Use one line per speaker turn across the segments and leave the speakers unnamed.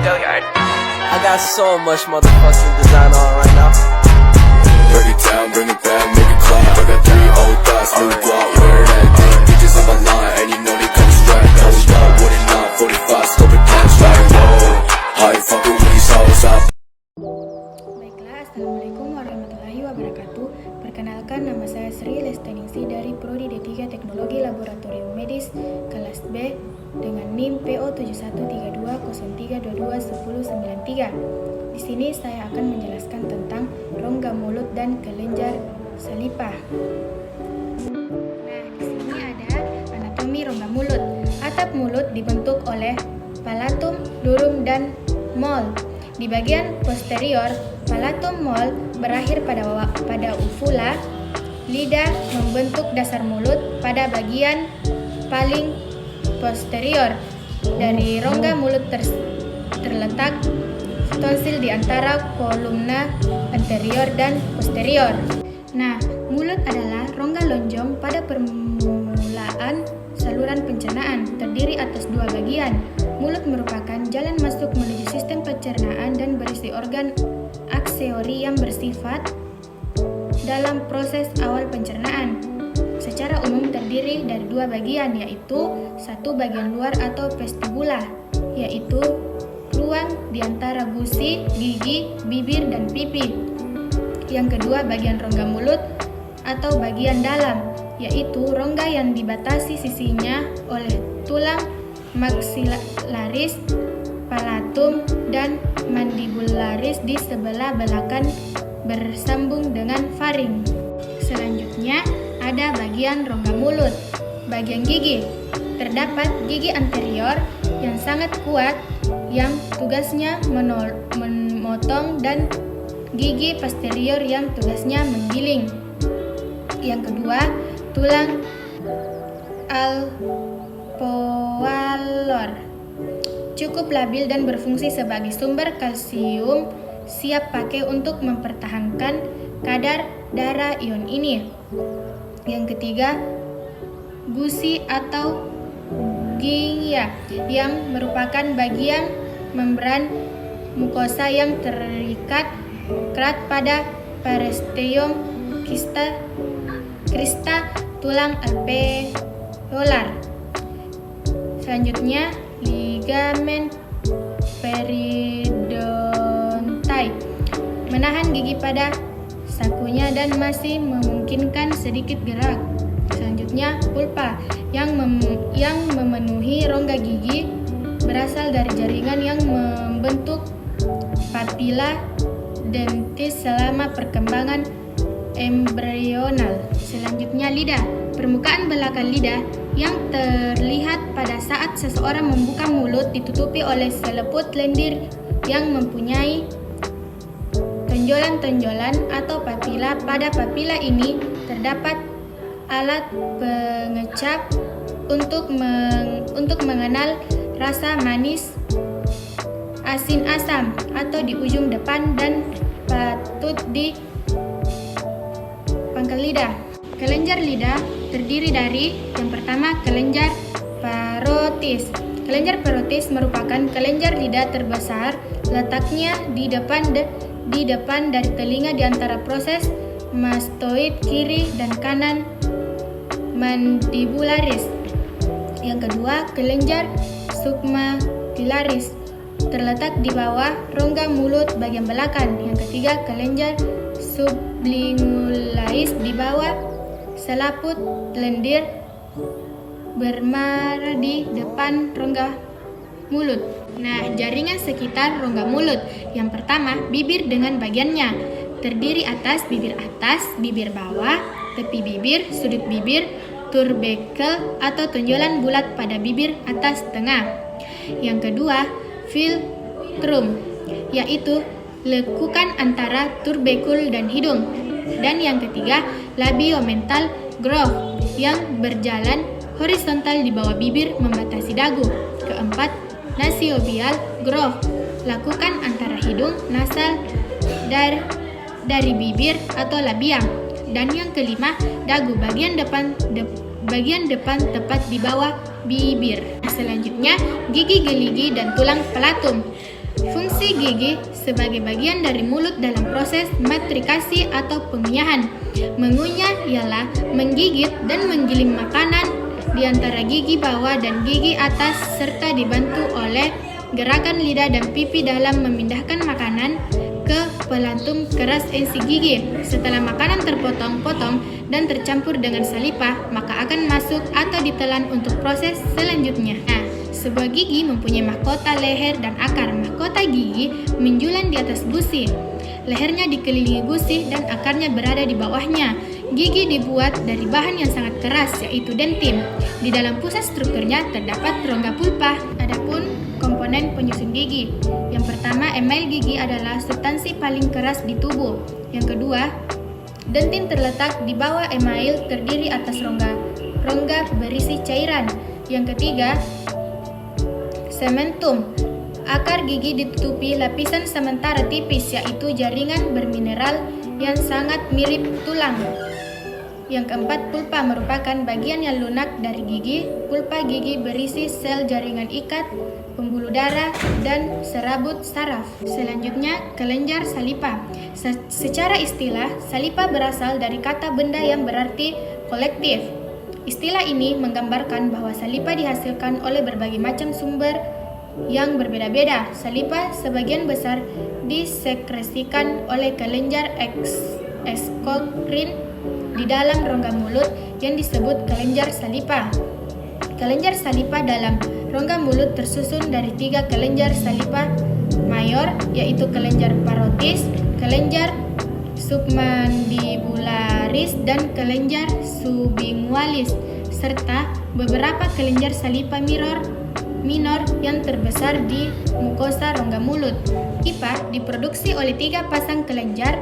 I got so much motherfucking design on right now.
Break it down, bring it back, make it clap. I got 3 old thoughts, new guap, wear that dick. Bitches on my line, and you know they come strapped. Hold up, what it not, 45, scope it cash like whoa. How you fucking with these hoes up?
Baiklah, Assalamualaikum warahmatullahi wabarakatuh. Perkenalkan, nama saya Sri Lesteningsi dari Prodi D3 Teknologi Laboratorium Medis kelas B dengan NIM PO 713203221093. Di sini saya akan menjelaskan tentang rongga mulut dan kelenjar selipah. Nah, di sini ada anatomi rongga mulut. Atap mulut dibentuk oleh palatum, durum, dan mold. Di bagian posterior, palatum mold berakhir pada ufula. Lidah membentuk dasar mulut pada bagian paling posterior. Dari rongga mulut terletak tonsil di antara kolumna anterior dan posterior. Nah, mulut adalah rongga lonjong pada permulaan saluran pencernaan, terdiri atas 2 bagian. Mulut merupakan jalan masuk menuju sistem pencernaan dan berisi organ aksesori yang bersifat dalam proses awal pencernaan. Secara umum terdiri dari 2 bagian, yaitu 1 bagian luar atau vestibula, yaitu ruang di antara gusi, gigi, bibir, dan pipi. Yang kedua bagian rongga mulut atau bagian dalam, yaitu rongga yang dibatasi sisinya oleh tulang maxillaris, palatum, dan mandibularis di sebelah belakang bersambung dengan faring. Selanjutnya ada bagian rongga mulut. Bagian gigi. Terdapat gigi anterior yang sangat kuat yang tugasnya memotong dan gigi posterior yang tugasnya menggiling. Yang kedua, tulang alveolar cukup labil dan berfungsi sebagai sumber kalsium, siap pakai untuk mempertahankan kadar darah ion ini. Yang ketiga, gusi atau gingia yang merupakan bagian membran mukosa yang terikat erat pada periosteum crista tulang alveolar. Selanjutnya, ligamen periodontai menahan gigi pada sakunya dan masih memungkinkan sedikit gerak. Selanjutnya, pulpa yang memenuhi rongga gigi berasal dari jaringan yang membentuk papila dentis selama perkembangan embrional. Selanjutnya, lidah. Permukaan belakang lidah yang terlihat pada saat seseorang membuka mulut ditutupi oleh seleput lendir yang mempunyai tonjolan-tonjolan atau papila. Pada papila ini terdapat alat pengecap untuk mengenal rasa manis, asin, asam atau di ujung depan dan patut di pangkal lidah. Kelenjar lidah terdiri dari yang pertama kelenjar parotis. Kelenjar parotis merupakan kelenjar lidah terbesar, letaknya di depan dari telinga di antara proses mastoid kiri dan kanan mandibularis. Yang kedua, kelenjar submaxillaris terletak di bawah rongga mulut bagian belakang. Yang ketiga, kelenjar sublingualis di bawah selaput lendir bermara di depan rongga mulut. Nah, jaringan sekitar rongga mulut. Yang pertama, bibir dengan bagiannya. Terdiri atas, bibir bawah, tepi bibir, sudut bibir, tubercle atau tonjolan bulat pada bibir atas tengah. Yang kedua, filtrum, yaitu lekukan antara tubercle dan hidung. Dan yang ketiga, labiomental groove yang berjalan horizontal di bawah bibir membatasi dagu. Keempat, nasiobial groove, lakukan antara hidung, nasal, dari bibir atau labia. Dan yang kelima, dagu bagian depan tepat di bawah bibir. Selanjutnya, gigi geligi dan tulang palatum. Fungsi gigi sebagai bagian dari mulut dalam proses matrikasi atau pengunyahan. Mengunyah ialah menggigit dan menggiling makanan di antara gigi bawah dan gigi atas serta dibantu oleh gerakan lidah dan pipi dalam memindahkan makanan ke pelantung keras isi gigi. Setelah makanan terpotong-potong dan tercampur dengan salipah, maka akan masuk atau ditelan untuk proses selanjutnya. Sebuah gigi mempunyai mahkota leher dan akar. Mahkota gigi menjulang di atas gusi. Lehernya dikelilingi gusi dan akarnya berada di bawahnya. Gigi dibuat dari bahan yang sangat keras, yaitu dentin. Di dalam pusat strukturnya terdapat rongga pulpa. Adapun komponen penyusun gigi. Yang pertama, email gigi adalah substansi paling keras di tubuh. Yang kedua, dentin terletak di bawah email, terdiri atas rongga berisi cairan. Yang ketiga, sementum. Akar gigi ditutupi lapisan sementara tipis, yaitu jaringan bermineral yang sangat mirip tulang. Yang keempat, pulpa merupakan bagian yang lunak dari gigi. Pulpa gigi berisi sel jaringan ikat, pembuluh darah, dan serabut saraf. Selanjutnya, kelenjar salipah. Secara istilah, salipah berasal dari kata benda yang berarti kolektif. Istilah ini menggambarkan bahwa salipah dihasilkan oleh berbagai macam sumber yang berbeda-beda. Salipah sebagian besar disekresikan oleh kelenjar ekskokrin di dalam rongga mulut yang disebut kelenjar salipah. Kelenjar salipah dalam rongga mulut tersusun dari 3 kelenjar salipah mayor, yaitu kelenjar parotis, kelenjar submandibularis, dan kelenjar subingualis, serta beberapa kelenjar salipah minor yang terbesar di mukosa rongga mulut. IPA diproduksi oleh 3 pasang kelenjar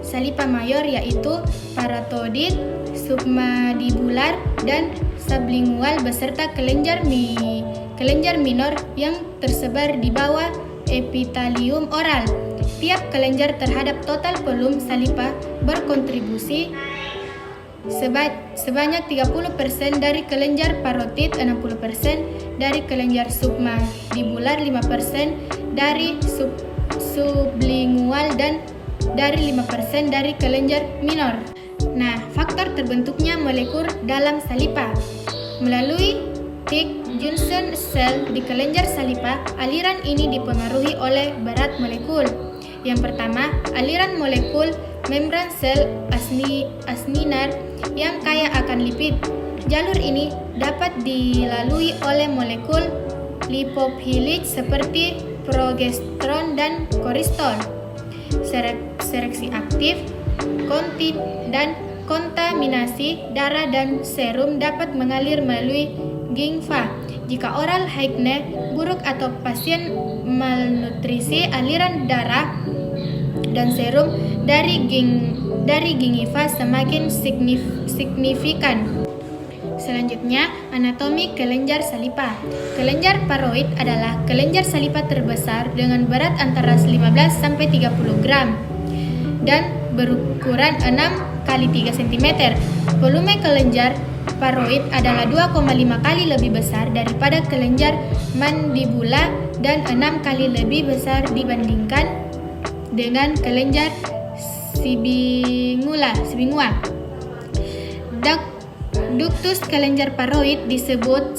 salipah mayor, yaitu paratodit, submandibular, dan sublingual, beserta kelenjar minor yang tersebar di bawah epitelium oral. Tiap kelenjar terhadap total volume salipah berkontribusi sebanyak 30% dari kelenjar parotit, 60% dari kelenjar submandibular, 5% dari sublingual, dan dari 5% dari kelenjar minor. Nah, faktor terbentuknya molekul dalam salipah. Melalui Thig-Johnson cell di kelenjar salipah, aliran ini dipengaruhi oleh berat molekul. Yang pertama, aliran molekul membran sel asninar yang kaya akan lipid. Jalur ini dapat dilalui oleh molekul lipophilik seperti progesteron dan koristol. Seleksi aktif, dan kontaminasi darah dan serum dapat mengalir melalui gingiva. Jika oral hygiene buruk atau pasien malnutrisi, aliran darah dan serum dari gingiva semakin signifikan. Selanjutnya, anatomi kelenjar salipah. Kelenjar paroid adalah kelenjar salipah terbesar dengan berat antara 15 sampai 30 gram dan berukuran 6 x 3 cm. Volume kelenjar paroid adalah 2,5 kali lebih besar daripada kelenjar mandibula dan 6 kali lebih besar dibandingkan dengan kelenjar subingua. Ductus kelenjar paroid disebut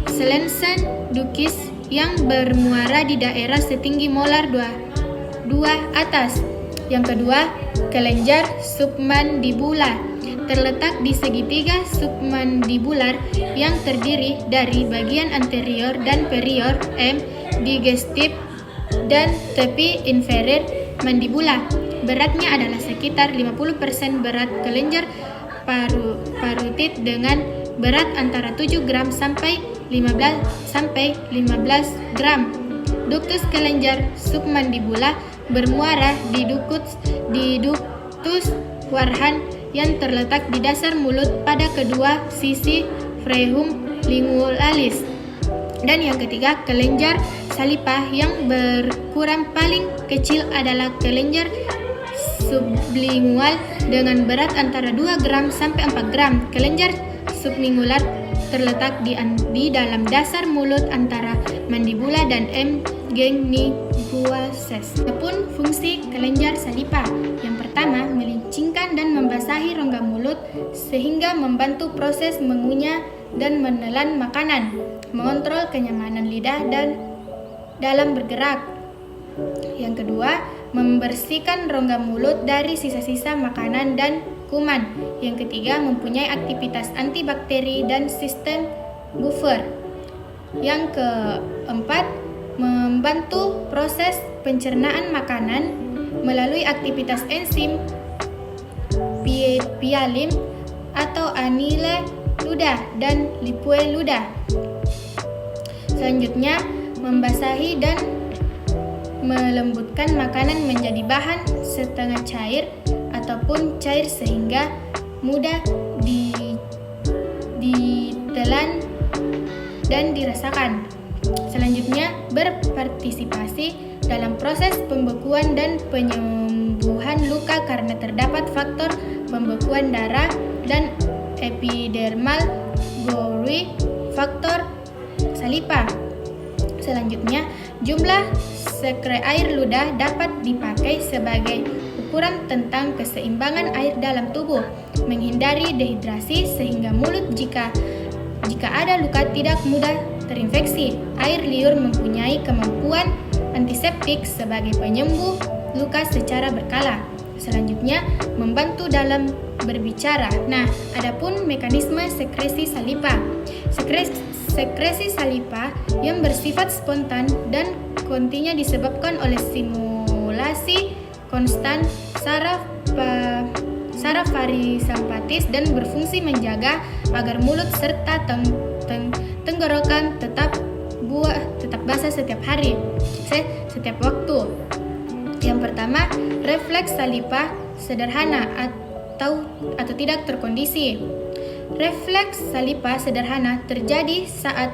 selensen ductus yang bermuara di daerah setinggi molar 2 atas. Yang kedua, kelenjar submandibula terletak di segitiga submandibular yang terdiri dari bagian anterior dan perior digestif dan tepi inferior mandibula. Beratnya adalah sekitar 50% berat kelenjar parotit dengan berat antara 7 gram sampai 15 gram. Ductus kelenjar submandibula bermuara di ductus warhan yang terletak di dasar mulut pada kedua sisi freum lingualis. Dan yang ketiga, kelenjar salipah yang berukuran paling kecil adalah kelenjar sublingual dengan berat antara 2 gram sampai 4 gram. Kelenjar sublingual terletak di dalam dasar mulut antara mandibula dan emgeniguases. Adapun fungsi kelenjar salipa, yang pertama melincingkan dan membasahi rongga mulut sehingga membantu proses mengunyah dan menelan makanan, mengontrol kenyamanan lidah dan dalam bergerak. Yang kedua, membersihkan rongga mulut dari sisa-sisa makanan dan kuman. Yang ketiga, mempunyai aktivitas antibakteri dan sistem buffer. Yang keempat, membantu proses pencernaan makanan melalui aktivitas enzim pialim atau anile ludah dan lipue ludah. Selanjutnya, membasahi dan melembutkan makanan menjadi bahan setengah cair ataupun cair sehingga mudah ditelan dan dirasakan. Selanjutnya, berpartisipasi dalam proses pembekuan dan penyembuhan luka karena terdapat faktor pembekuan darah dan epidermal growth faktor salipa. Selanjutnya, jumlah sekre air ludah dapat dipakai sebagai ukuran tentang keseimbangan air dalam tubuh, menghindari dehidrasi sehingga mulut jika ada luka tidak mudah terinfeksi. Air liur mempunyai kemampuan antiseptik sebagai penyembuh luka secara berkala. Selanjutnya, membantu dalam berbicara. Nah, adapun mekanisme sekresi salipa. Sekresi salipa yang bersifat spontan dan kontinnya disebabkan oleh stimulasi konstan saraf parasimpatis dan berfungsi menjaga agar mulut serta tenggorokan tetap basah setiap hari, setiap waktu. Yang pertama, refleks salipa sederhana atau tidak terkondisi. Refleks salipa sederhana terjadi saat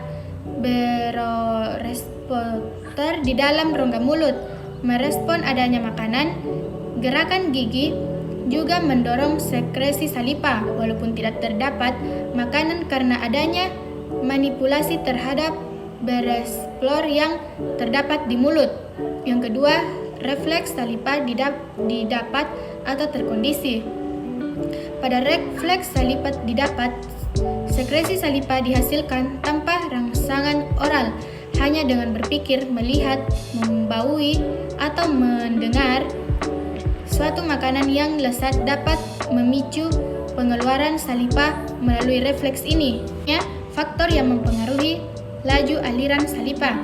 beroreseptor di dalam rongga mulut merespon adanya makanan. Gerakan gigi juga mendorong sekresi salipa walaupun tidak terdapat makanan karena adanya manipulasi terhadap beresplor yang terdapat di mulut. Yang kedua, refleks salipa didapat atau terkondisi. Pada refleks salipa didapat, sekresi salipa dihasilkan tanpa rangsangan oral, hanya dengan berpikir, melihat, membaui, atau mendengar suatu makanan yang lezat dapat memicu pengeluaran salipa melalui refleks ini. Faktor yang mempengaruhi laju aliran salipa.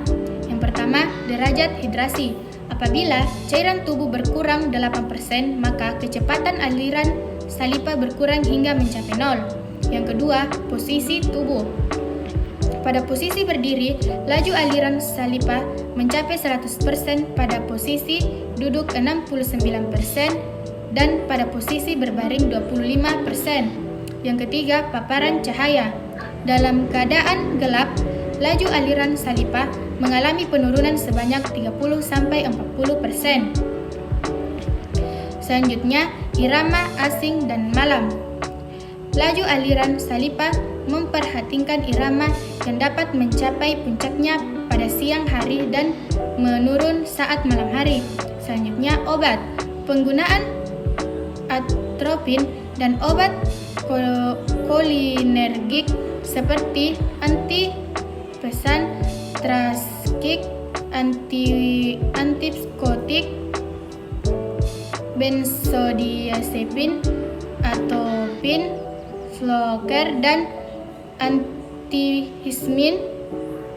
Yang pertama, derajat hidrasi. Apabila cairan tubuh berkurang 8%, maka kecepatan aliran salipa berkurang hingga mencapai 0. Yang kedua, posisi tubuh. Pada posisi berdiri, laju aliran salipa mencapai 100%, pada posisi duduk 69%, dan pada posisi berbaring 25%. Yang ketiga, paparan cahaya. Dalam keadaan gelap, laju aliran salipa mengalami penurunan sebanyak 30-40%. Selanjutnya, irama asing dan malam. Laju aliran salipa memperhatikan irama yang dapat mencapai puncaknya pada siang hari dan menurun saat malam hari. Selanjutnya, obat. Penggunaan atropin dan obat kolinergik seperti antidepresan, transkik, antipskotik, benzodiazepin, atropin, blocker, dan antihismin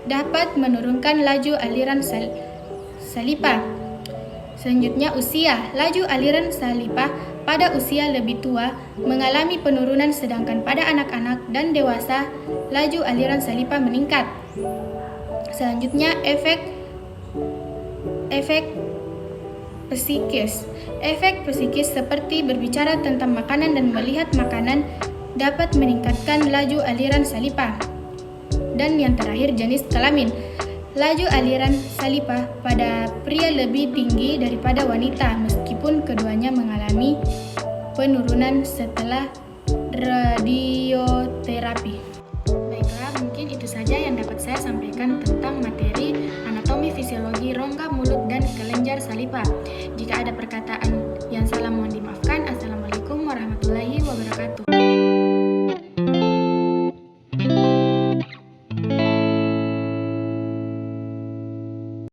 dapat menurunkan laju aliran salipa. Selanjutnya, usia. Laju aliran salipa pada usia lebih tua mengalami penurunan, sedangkan pada anak-anak dan dewasa laju aliran salipa meningkat. Selanjutnya, efek psikis. Efek psikis seperti berbicara tentang makanan dan melihat makanan dapat meningkatkan laju aliran salipa. Dan yang terakhir, jenis kelamin. Laju aliran salipa pada pria lebih tinggi daripada wanita meskipun keduanya mengalami penurunan setelah radioterapi. Baiklah, saya sampaikan tentang materi anatomi fisiologi rongga mulut dan kelenjar salipa. Jika ada perkataan yang salah mohon dimaafkan. Assalamualaikum warahmatullahi